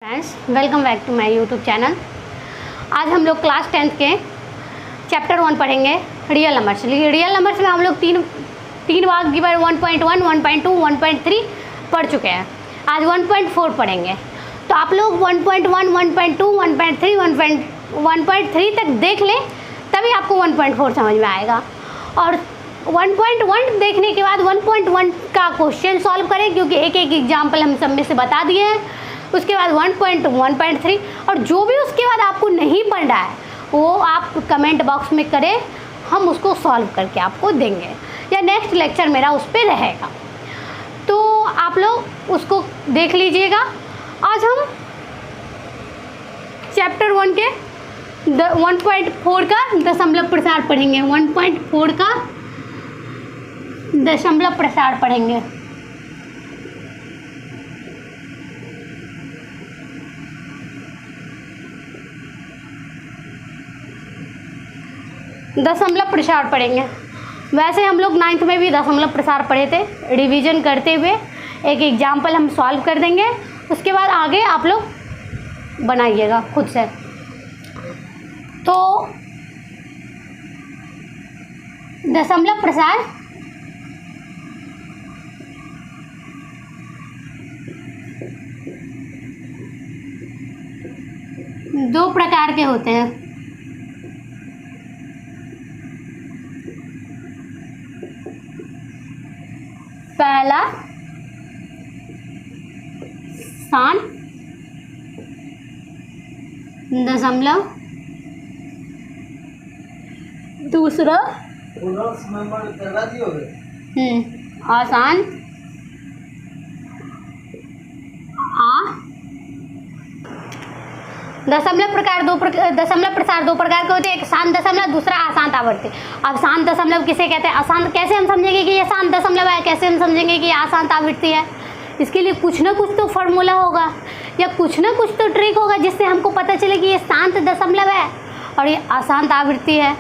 Friends, welcome back to my YouTube channel. आज हम लोग क्लास 10th के चैप्टर 1 पढ़ेंगे, रियल नंबर्स। रियल नंबर्स में हम लोग तीन भाग की बार 1.1, 1.2, 1.3 पढ़ चुके हैं। आज 1.4 पढ़ेंगे। तो आप लोग 1.1, 1.2, 1.3, 1.3 तक देख लें, तभी आपको 1.4 समझ में आएगा। और 1.1 देखने के बाद 1.1 का क्वेश्चन सॉल्व करें, क्योंकि एक एक एग्जाम्पल हम सब में से बता दिए हैं। उसके बाद 1.2, 1.3 और जो भी उसके बाद आपको नहीं पढ़ना है वो आप कमेंट बॉक्स में करें, हम उसको सॉल्व करके आपको देंगे, या नेक्स्ट लेक्चर मेरा उस पर रहेगा। तो आप लोग उसको देख लीजिएगा। आज हम चैप्टर 1 के 1.4 का दशमलव प्रसार पढ़ेंगे। 1.4 का दशमलव प्रसार पढ़ेंगे। दशमलव प्रसार पढ़ेंगे। वैसे हम लोग 9th में भी दशमलव प्रसार पढ़े थे। रिवीजन करते हुए एक एग्जाम्पल हम सॉल्व कर देंगे, उसके बाद आगे आप लोग बनाइएगा खुद से। तो दशमलव प्रसार दो प्रकार के होते हैं। पहला स्थान दशमलव, दूसरा आसान दशमलव प्रसार दो प्रकार के होते हैं। एक शांत दशमलव, दूसरा अशांत आवर्ती। अब शांत दशमलव किसे कहते हैं, अशांत कैसे हम समझेंगे कि ये शांत दशमलव है, कैसे हम समझेंगे कि ये अशांत आवृत्ति है। इसके लिए कुछ ना कुछ तो फॉर्मूला होगा या कुछ ना कुछ तो ट्रिक होगा, जिससे हमको पता चले कि ये शांत दशमलव है और ये अशांत आवृत्ति है।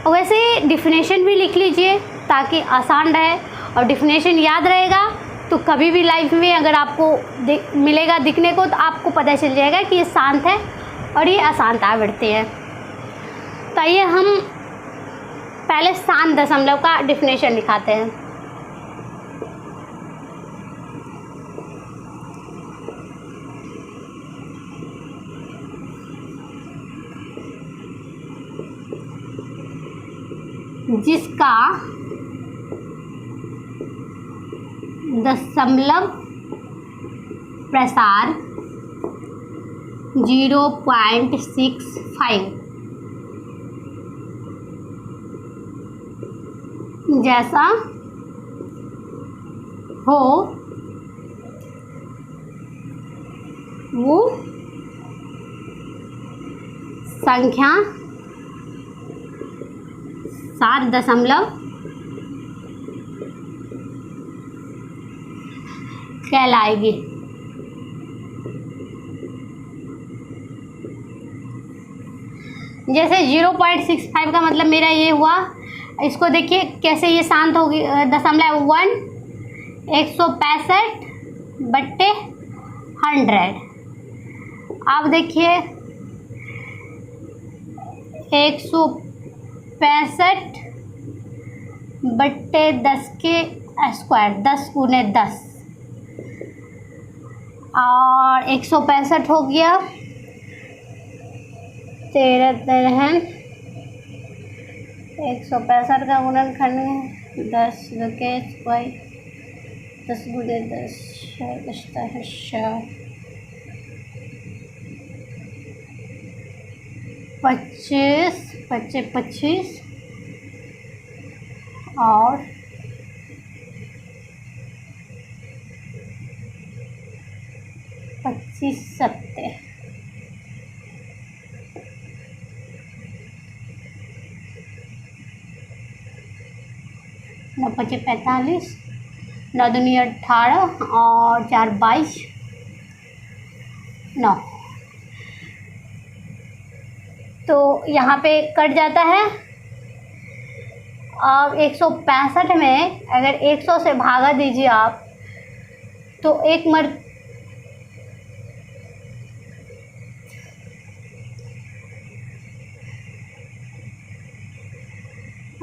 और वैसे डिफिनेशन भी लिख लीजिए ताकि आसान रहे, और डिफिनेशन याद रहेगा तो कभी भी लाइफ में अगर आपको मिलेगा दिखने को, तो आपको पता चल जाएगा कि ये शांत है और ये अशांत आवृत्ति है। तो आइए हम पहले शांत दशमलव का डिफिनेशन लिखाते हैं। जिसका दशमलव प्रसार 0.65 जैसा हो वो संख्या 7 दशमलव कहलाएगी। जैसे 0.65 का मतलब मेरा ये हुआ, इसको देखिए कैसे ये शांत होगी। दशमलव 1 165/100। अब देखिए 165/10 के स्क्वायर, 10 गुने 10, और 165 हो गया 13 165 का गुणनखंड 10 के स्क्वायर, 10 गुने 10 बचता है 25 और 25 सत्ते 9 5 45, 9 दूनी 18 और 4 22, 9। तो यहाँ पे कट जाता है। अब 165 में अगर 100 से भागा दीजिए आप, तो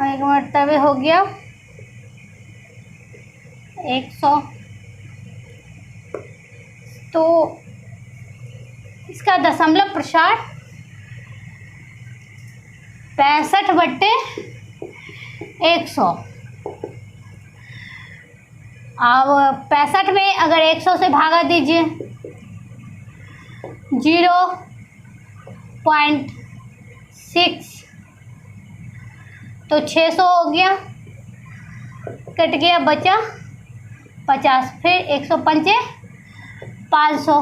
एक मरतबे हो गया 100। तो इसका दशमलव प्रसार 65/100। अब 65 में अगर 100 से भागा दीजिए 0.6 तो 600 हो गया, कट गया बचा 50, फिर 105 500,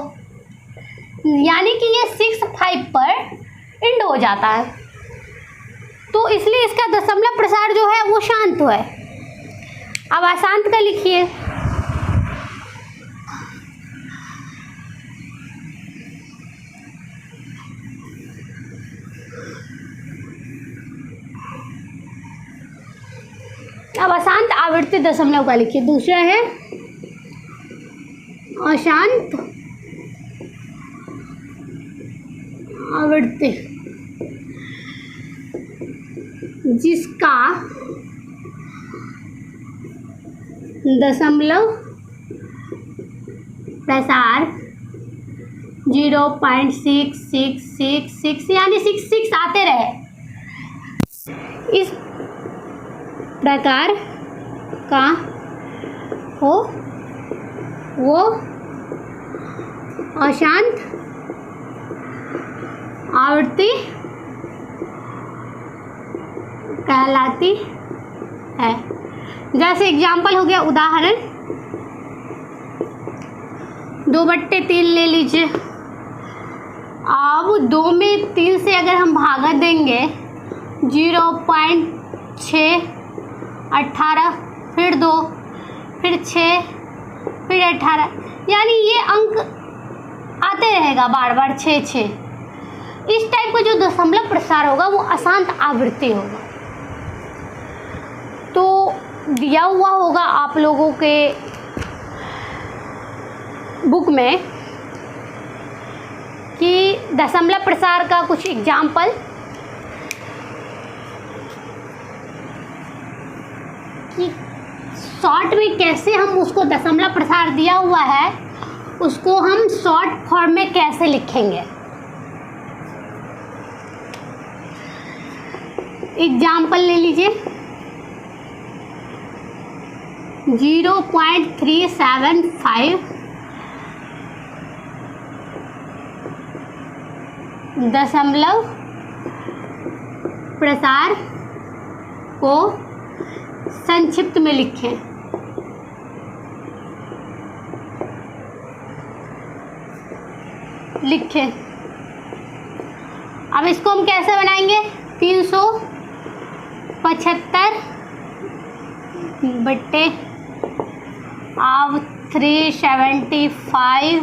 यानी कि ये 65 पर एंड हो जाता है। तो इसलिए इसका दशमलव प्रसार जो है वो शांत है। अब अशांत का लिखिए। अब अशांत आवृत्ति दशमलव का लिखिए। दूसरा है अशांत आवृत्ति जिसका दशमलव प्रसार 0.6666 यानी 66 आते रहे, इस प्रकार का हो वो अशांत आवृत्ति कहलाती है। जैसे एग्जाम्पल हो गया, उदाहरण 2/3 ले लीजिए। अब 2 में 3 से अगर हम भागा देंगे 0.6 18, फिर 2, फिर 6, फिर 18, यानी ये अंक आते रहेगा बार बार 6 6। इस टाइप का जो दशमलव प्रसार होगा वो अशांत आवृत्ति होगा। तो दिया हुआ होगा आप लोगों के बुक में कि दशमलव प्रसार का कुछ एग्जाम्पल, कि शॉर्ट में कैसे हम उसको दशमलव प्रसार दिया हुआ है उसको हम शॉर्ट फॉर्म में कैसे लिखेंगे। एग्जाम्पल ले लीजिए 0.375 दशमलव प्रसार को संक्षिप्त में लिखें। अब इसको हम कैसे बनाएंगे, 375/375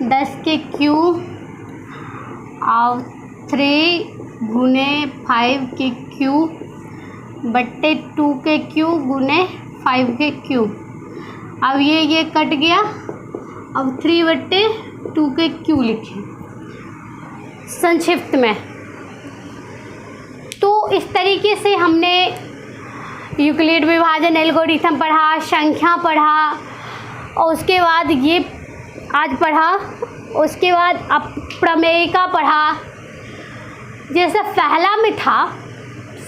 10 के क्यूब 3 गुने 5 के क्यूब बट्टे 2 के क्यूब गुने 5 के क्यूब। अब ये कट गया। अब 3/2 के क्यूब लिखें संक्षिप्त में। तो इस तरीके से हमने यूक्लिड विभाजन एल्गोरिथम पढ़ा, संख्या पढ़ा, और उसके बाद ये आज पढ़ा, उसके बाद अब प्रमेयिका पढ़ा। जैसे पहला में था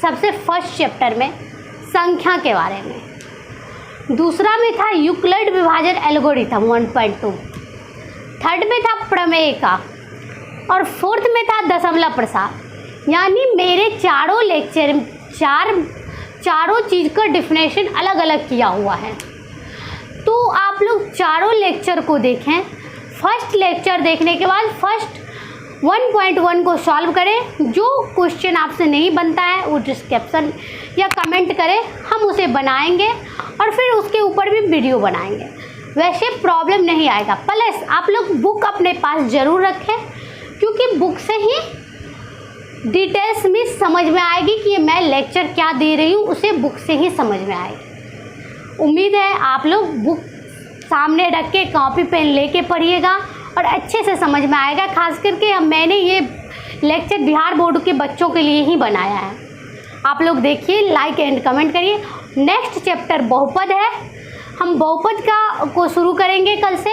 सबसे फर्स्ट चैप्टर में संख्या के बारे में, दूसरा में था यूक्लिड विभाजन एल्गोरिथम 1.2, थर्ड में था प्रमेयिका, और फोर्थ में था दशमलव प्रसार। यानी मेरे चारों लेक्चर चारों चीज़ का डिफिनेशन अलग अलग किया हुआ है। तो आप लोग चारों लेक्चर को देखें। फर्स्ट लेक्चर देखने के बाद फर्स्ट 1.1 को सॉल्व करें। जो क्वेश्चन आपसे नहीं बनता है वो डिस्क्रिप्शन या कमेंट करें, हम उसे बनाएंगे और फिर उसके ऊपर भी वीडियो बनाएंगे। वैसे प्रॉब्लम नहीं आएगा। प्लस आप लोग बुक अपने पास ज़रूर रखें, क्योंकि बुक से ही डिटेल्स में समझ में आएगी कि मैं लेक्चर क्या दे रही हूँ, उसे बुक से ही समझ में आएगी। उम्मीद है आप लोग बुक सामने रख के कॉपी पेन लेके पढ़िएगा और अच्छे से समझ में आएगा। खास करके मैंने ये लेक्चर बिहार बोर्ड के बच्चों के लिए ही बनाया है। आप लोग देखिए, लाइक एंड कमेंट करिए। नेक्स्ट चैप्टर बहुपद है, हम बहुपद को शुरू करेंगे कल से,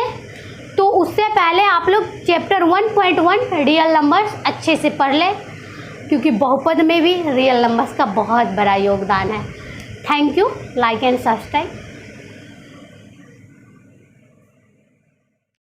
तो उससे पहले आप लोग चैप्टर 1.1 रियल नंबर्स अच्छे से पढ़ लें, क्योंकि बहुपद में भी रियल नंबर्स का बहुत बड़ा योगदान है। Thank you, like and subscribe.